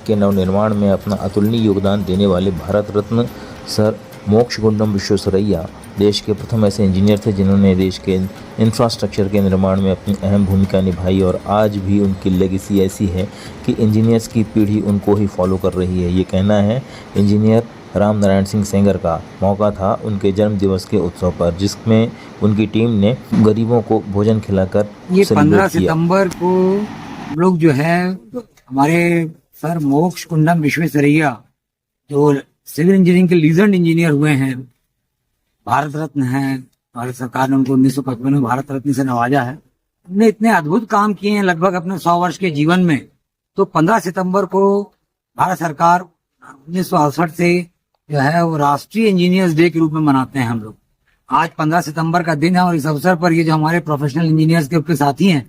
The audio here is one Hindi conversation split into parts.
के नवनिर्माण में अपना अतुलनीय योगदान देने वाले भारत रत्न सर मोक्षगुंडम विश्वेश्वरैया देश के प्रथम ऐसे इंजीनियर थे जिन्होंने देश के इंफ्रास्ट्रक्चर के निर्माण में अपनी अहम भूमिका निभाई और आज भी उनकी लेगेसी ऐसी है कि इंजीनियर्स की पीढ़ी उनको ही फॉलो कर रही है। ये कहना है इंजीनियर राम नारायण सिंह सेंगर का। मौका था उनके जन्म दिवस के उत्सव पर, जिसमें उनकी टीम ने गरीबों को भोजन खिलाकर ये 15 सितंबर को लोग जो है हमारे सर मोक्षगुंडम विश्वेश्वरैया जो सिविल इंजीनियरिंग के लीजेंड इंजीनियर हुए हैं, भारत रत्न हैं, भारत सरकार ने उनको 1955 में भारत रत्न से नवाजा है। उन्होंने इतने अद्भुत काम किए हैं लगभग अपने 100 वर्ष के जीवन में। तो 15 सितंबर को भारत सरकार 1968 से जो है वो राष्ट्रीय इंजीनियर्स डे के रूप में मनाते हैं हम लोग। आज 15 सितंबर का दिन है और इस अवसर पर ये जो हमारे प्रोफेशनल इंजीनियर्स के साथी हैं,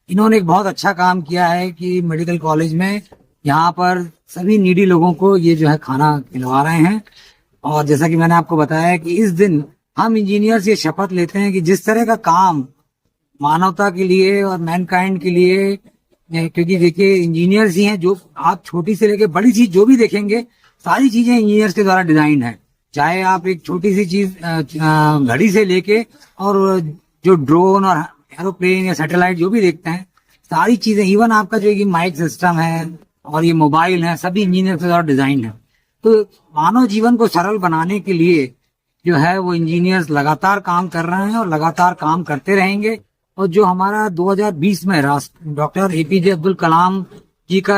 इन्होंने एक बहुत अच्छा काम किया है कि मेडिकल कॉलेज में यहाँ पर सभी नीडी लोगों को ये जो है खाना खिलवा रहे हैं। और जैसा कि मैंने आपको बताया कि इस दिन हम इंजीनियर्स ये शपथ लेते हैं कि जिस तरह का काम मानवता के लिए और मैनकाइंड के लिए, क्योंकि देखिए इंजीनियर्स ही हैं जो आप छोटी से लेके बड़ी चीज जो भी देखेंगे सारी चीजें इंजीनियर्स के द्वारा डिजाइन है। चाहे आप एक छोटी सी चीज घड़ी से लेके और जो ड्रोन और एरोप्लेन या सैटेलाइट जो भी देखते हैं सारी चीजें, इवन आपका जो ये माइक सिस्टम है और ये मोबाइल है, सभी इंजीनियर के द्वारा डिजाइन है। तो मानव जीवन को सरल बनाने के लिए जो है वो इंजीनियर्स लगातार काम कर रहे हैं और लगातार काम करते रहेंगे। और जो हमारा 2020 में राष्ट्र डॉक्टर APJ अब्दुल कलाम जी का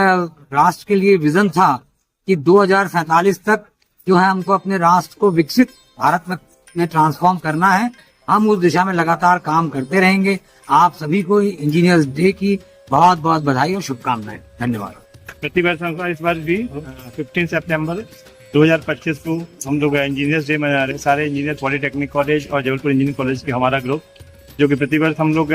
राष्ट्र के लिए विजन था कि 2047 तक जो है हमको अपने राष्ट्र को विकसित भारत में ट्रांसफॉर्म करना है, हम उस दिशा में लगातार काम करते रहेंगे। आप सभी को इंजीनियर्स डे की बहुत बहुत बधाई और शुभकामनाएं। धन्यवाद। प्रतिवर्ष इस बार भी 15 सितंबर 2025 को हम लोग इंजीनियर्स डे मना रहे हैं। सारे इंजीनियर पॉलिटेक्निक कॉलेज और जबलपुर इंजीनियरिंग कॉलेज के हमारा ग्रुप, जो कि प्रतिवर्ष हम लोग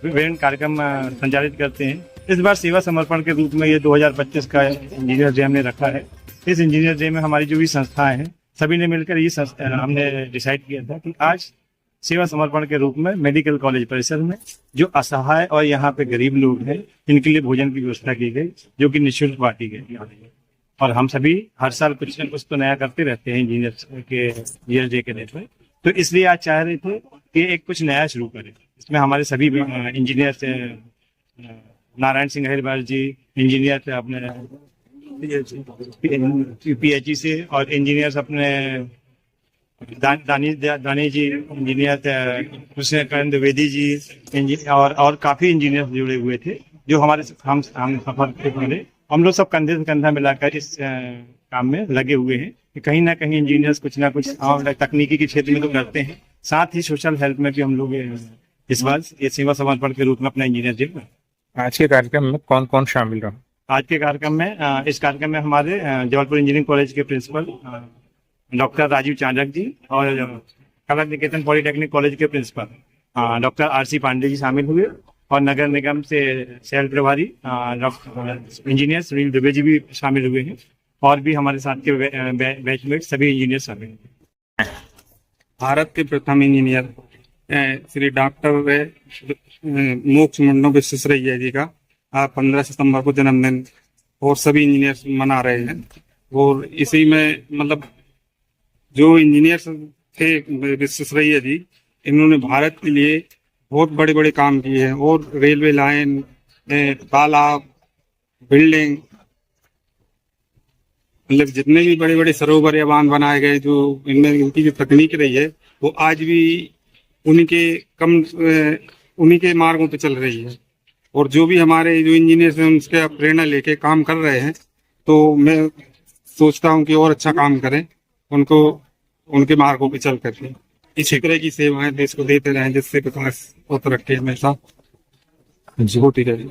विभिन्न कार्यक्रम संचालित करते हैं। इस बार सेवा समर्पण के रूप में ये 2025 का इंजीनियर डे हमने रखा है। इस इंजीनियर डे में हमारी जो भी संस्थाएं हैं सभी ने मिलकर ये हमने डिसाइड किया था कि आज सेवा समर्पण के रूप में मेडिकल कॉलेज परिसर में जो असहाय और यहाँ पे गरीब लोग हैं इनके लिए भोजन की व्यवस्था की गई, जो कि निःशुल्क बांटी गई। और हम सभी हर साल कुछ न कुछ तो नया करते रहते हैं इंजीनियर डे के डेट में, तो इसलिए आज चाह रहे थे कि एक कुछ नया शुरू करें। इसमें हमारे सभी इंजीनियर नारायण सिंह अहिरवार जी इंजीनियर थे अपने PHE से, और इंजीनियर्स अपने दानी जी इंजीनियर थे, कृष्णकांत द्विवेदी जी और काफी इंजीनियर जुड़े हुए थे जो हमारे हम सफर के पहले हम लोग सब कंधे से कंधा मिलाकर इस काम में लगे हुए हैं कि कहीं ना कहीं इंजीनियर्स कुछ ना कुछ तकनीकी के क्षेत्र में तो करते हैं, साथ ही सोशल हेल्थ में भी हम लोग इस बार ये सेवा समर्पण के रूप में अपना इंजीनियर डे। आज के कार्यक्रम में कौन कौन शामिल रहा? आज के कार्यक्रम में इस कार्यक्रम में हमारे जबलपुर इंजीनियरिंग कॉलेज के प्रिंसिपल डॉक्टर राजीव चांडक जी और कला निकेतन पॉलिटेक्निक कॉलेज के principal doctor RC Pandey ji शामिल हुए, और नगर निगम से शहर प्रभारी इंजीनियर सुनील दुबे जी भी शामिल हुए हैं, और भी हमारे साथ के बैचमेट सभी इंजीनियर शामिल हैं। भारत के प्रथम इंजीनियर श्री डॉक्टर मोक्षगुंडम विश्वेश्वरैया जी का 15 सितंबर को जन्मदिन और सभी इंजीनियर्स मना रहे हैं। और इसी में मतलब जो इंजीनियर्स थे विश्वेश्वरैया जी, इन्होंने भारत के लिए बहुत बड़े बड़े काम किए हैं और रेलवे लाइन, तालाब, बिल्डिंग, मतलब जितने भी बड़े बड़े सरोवर या बांध बनाए गए, जो इनमें इनकी जो तकनीक रही है वो आज भी उन्हीं के मार्गों पे चल रही है। और जो भी हमारे जो इंजीनियर्स हैं उनसे प्रेरणा लेके काम कर रहे हैं, तो मैं सोचता हूँ कि और अच्छा काम करें, उनको उनके मार्गों पे चल करके इसी तरह की सेवाएं देश को देते रहें, जिससे विकास और तरक्की हमेशा होती रहे।